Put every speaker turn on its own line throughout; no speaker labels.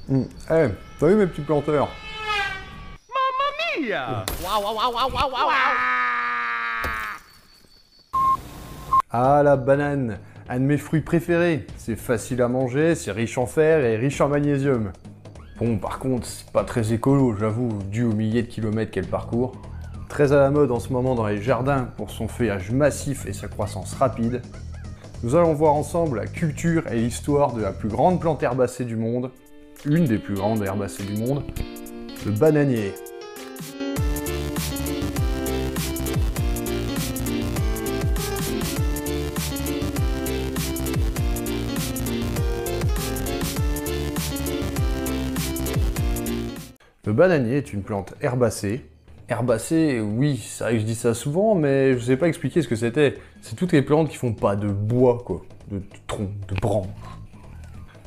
Eh, salut mes petits planteurs.
Mia! Waouh, waouh, waouh, waouh, waouh, waouh!
Ah, la banane, un de mes fruits préférés. C'est facile à manger, c'est riche en fer et riche en magnésium. Bon, par contre, c'est pas très écolo, j'avoue, dû aux milliers de kilomètres qu'elle parcourt. Très à la mode en ce moment dans les jardins pour son feuillage massif et sa croissance rapide. Nous allons voir ensemble la culture et l'histoire de la plus grande plante herbacée du monde, une des plus grandes herbacées du monde, le bananier. Le bananier est une plante herbacée. Herbacée, oui, c'est vrai que je dis ça souvent, mais je sais pas expliquer ce que c'était. C'est toutes les plantes qui font pas de bois, quoi, de troncs, de branches.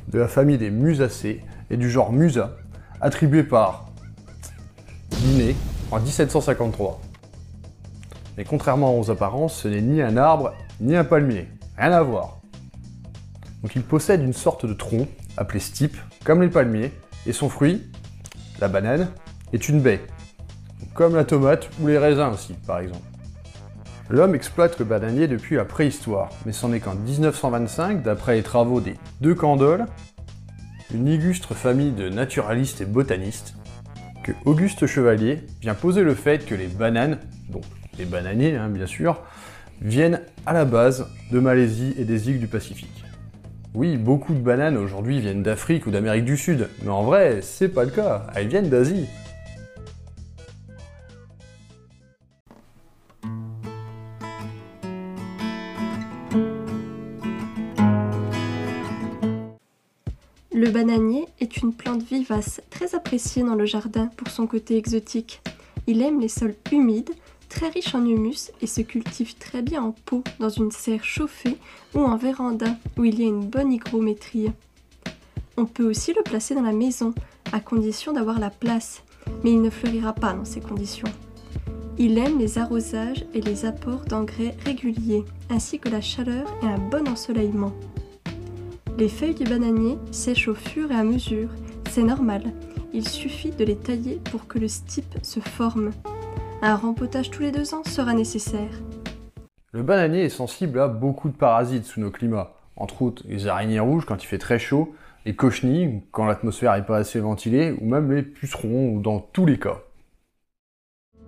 De la famille des musacées et du genre Musa, attribué par Linné en 1753. Mais contrairement aux apparences, ce n'est ni un arbre, ni un palmier. Rien à voir. Donc il possède une sorte de tronc, appelé stipe, comme les palmiers, et son fruit, la banane, est une baie, comme la tomate ou les raisins aussi, par exemple. L'homme exploite le bananier depuis la préhistoire, mais c'en est qu'en 1925, d'après les travaux des deux Candolle, une illustre famille de naturalistes et botanistes, que Auguste Chevalier vient poser le fait que les bananes, donc les bananiers bien sûr, viennent à la base de Malaisie et des îles du Pacifique. Oui, beaucoup de bananes aujourd'hui viennent d'Afrique ou d'Amérique du Sud, mais en vrai, c'est pas le cas, elles viennent d'Asie.
Le bananier est une plante vivace très appréciée dans le jardin pour son côté exotique. Il aime les sols humides, très riches en humus et se cultive très bien en pot dans une serre chauffée ou en véranda où il y a une bonne hygrométrie. On peut aussi le placer dans la maison, à condition d'avoir la place, mais il ne fleurira pas dans ces conditions. Il aime les arrosages et les apports d'engrais réguliers, ainsi que la chaleur et un bon ensoleillement. Les feuilles du bananier sèchent au fur et à mesure, c'est normal, il suffit de les tailler pour que le stipe se forme. Un rempotage tous les 2 ans sera nécessaire.
Le bananier est sensible à beaucoup de parasites sous nos climats, entre autres les araignées rouges quand il fait très chaud, les cochenilles quand l'atmosphère n'est pas assez ventilée, ou même les pucerons, ou dans tous les cas.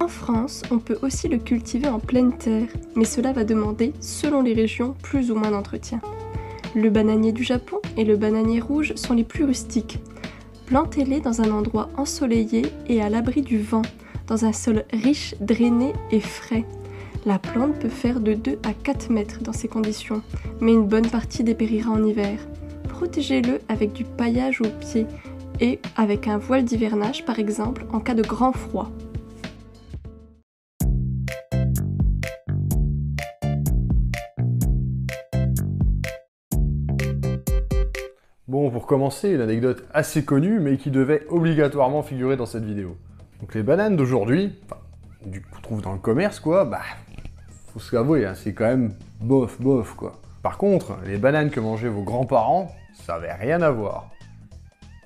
En France, on peut aussi le cultiver en pleine terre, mais cela va demander, selon les régions, plus ou moins d'entretien. Le bananier du Japon et le bananier rouge sont les plus rustiques. Plantez-les dans un endroit ensoleillé et à l'abri du vent, dans un sol riche, drainé et frais. La plante peut faire de 2 à 4 mètres dans ces conditions, mais une bonne partie dépérira en hiver. Protégez-le avec du paillage aux pieds et avec un voile d'hivernage par exemple en cas de grand froid.
Bon, pour commencer, une anecdote assez connue, mais qui devait obligatoirement figurer dans cette vidéo. Donc les bananes d'aujourd'hui, qu'on trouve dans le commerce quoi, faut se l'avouer, c'est quand même bof, quoi. Par contre, les bananes que mangeaient vos grands-parents, ça avait rien à voir.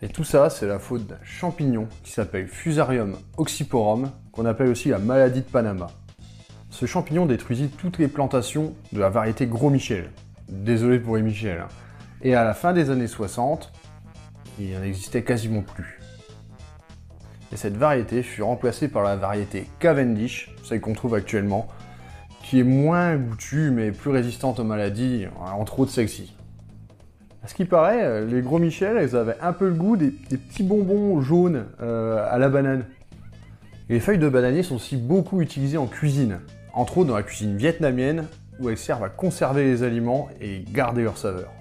Et tout ça, c'est la faute d'un champignon qui s'appelle Fusarium oxyporum, qu'on appelle aussi la maladie de Panama. Ce champignon détruisit toutes les plantations de la variété Gros Michel. Désolé pour les Michel. Et à la fin des années 60, il n'en existait quasiment plus. Et cette variété fut remplacée par la variété Cavendish, celle qu'on trouve actuellement, qui est moins goûtue mais plus résistante aux maladies, entre autres celle-ci. À ce qui paraît, les Gros Michel, elles avaient un peu le goût des petits bonbons jaunes à la banane. Et les feuilles de bananier sont aussi beaucoup utilisées en cuisine, entre autres dans la cuisine vietnamienne, où elles servent à conserver les aliments et garder leur saveur.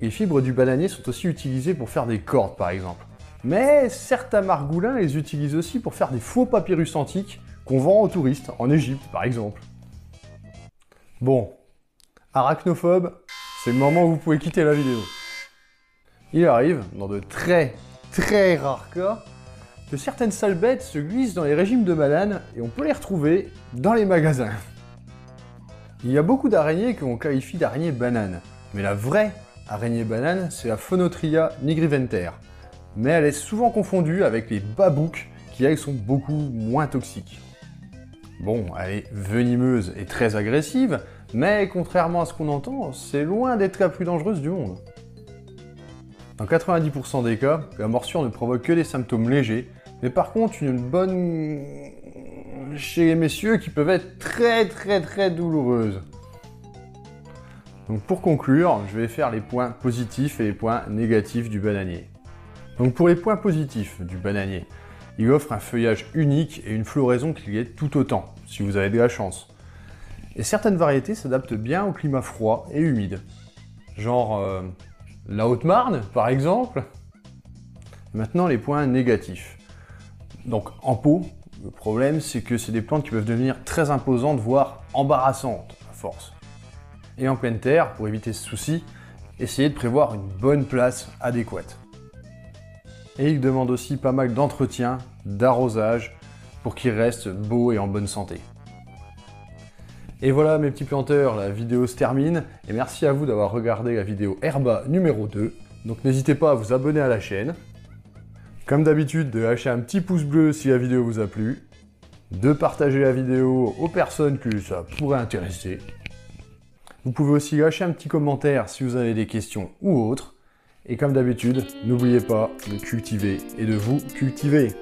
Les fibres du bananier sont aussi utilisées pour faire des cordes par exemple. Mais certains margoulins les utilisent aussi pour faire des faux papyrus antiques qu'on vend aux touristes, en Égypte par exemple. Bon, arachnophobe, c'est le moment où vous pouvez quitter la vidéo. Il arrive, dans de très rares cas, que certaines sales bêtes se glissent dans les régimes de bananes et on peut les retrouver dans les magasins. Il y a beaucoup d'araignées que l'on qualifie d'araignées bananes, mais la vraie araignée banane, c'est la Phoneutria nigriventer. mais elle est souvent confondue avec les babouques qui elles sont beaucoup moins toxiques. Bon, elle est venimeuse et très agressive, mais contrairement à ce qu'on entend, c'est loin d'être la plus dangereuse du monde. Dans 90% des cas, la morsure ne provoque que des symptômes légers, mais par contre une bonne chez les messieurs qui peuvent être très douloureuses. Donc pour conclure, je vais faire les points positifs et les points négatifs du bananier. Donc pour les points positifs du bananier, il offre un feuillage unique et une floraison qui lui est tout autant, si vous avez de la chance. Et certaines variétés s'adaptent bien au climat froid et humide. Genre la Haute-Marne, par exemple. Maintenant, les points négatifs. Donc en pot, le problème c'est que c'est des plantes qui peuvent devenir très imposantes, voire embarrassantes à force. Et en pleine terre, pour éviter ce souci, essayez de prévoir une bonne place adéquate. Et il demande aussi pas mal d'entretien, d'arrosage, pour qu'il reste beau et en bonne santé. Et voilà mes petits planteurs, la vidéo se termine, et merci à vous d'avoir regardé la vidéo Herba numéro 2. Donc n'hésitez pas à vous abonner à la chaîne. Comme d'habitude, de lâcher un petit pouce bleu si la vidéo vous a plu, de partager la vidéo aux personnes que ça pourrait intéresser. Vous pouvez aussi lâcher un petit commentaire si vous avez des questions ou autres. Et comme d'habitude, n'oubliez pas de cultiver et de vous cultiver.